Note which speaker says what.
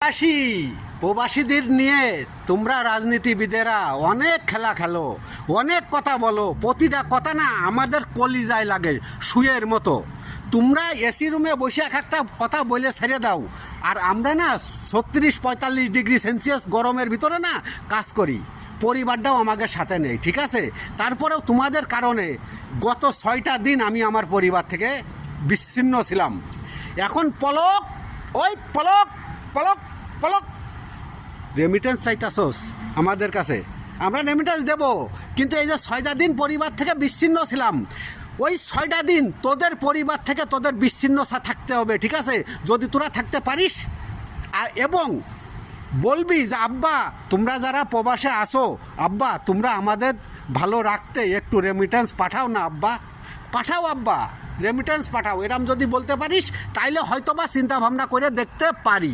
Speaker 1: প্রবাসী প্রবাসীদের নিয়ে তোমরা রাজনীতিবিদেরা অনেক খেলা খেলো, অনেক কথা বলো, প্রতিটা কথা না আমাদের কলিজায় লাগে শুয়ের মতো। তোমরা এসি রুমে বসে এক একটা কথা বলে ছেড়ে দাও, আর আমরা না 36-45 ডিগ্রি সেলসিয়াস গরমের ভিতরে না কাজ করি, পরিবারটাও আমাদের সাথে নেই, ঠিক আছে? তারপরেও তোমাদের কারণে গত 6টা দিন আমি আমার পরিবার থেকে বিচ্ছিন্ন ছিলাম। এখন পলক, ওই পলক পলক পলক রেমিটেন্স চাইতাছোস আমাদের কাছে, আমরা রেমিটেন্স দেব, কিন্তু এই যে 6টা দিন পরিবার থেকে বিচ্ছিন্ন ছিলাম, ওই 6টা দিন তোদের পরিবার থেকে তোদের বিচ্ছিন্ন থাকতে হবে, ঠিক আছে? যদি তোরা থাকতে পারিস এবং বলবি যে আব্বা তোমরা যারা প্রবাসে আসো, আব্বা তোমরা আমাদের ভালো রাখতে একটু রেমিটেন্স পাঠাও না আব্বা, পাঠাও আব্বা, রেমিটেন্স পাঠাও, এরম যদি বলতে পারিস তাইলে হয়তোবা চিন্তা ভাবনা করে দেখতে পারি।